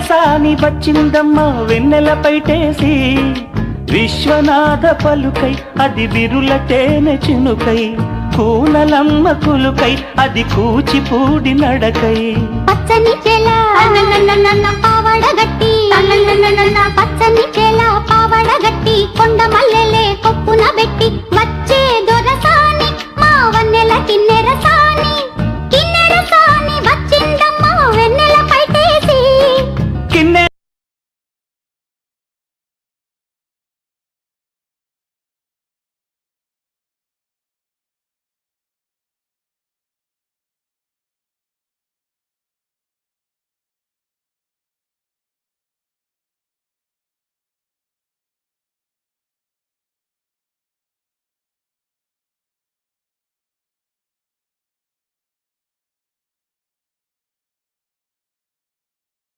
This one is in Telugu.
విరసాని వచ్చిందమ్మ వెన్నెల పైటేసి విశ్వనాథ పలుకై అది విరుల తేనె చినుకై కూనలమ్మ కులుకై అది కూచిపూడి నడకై పచ్చని చెల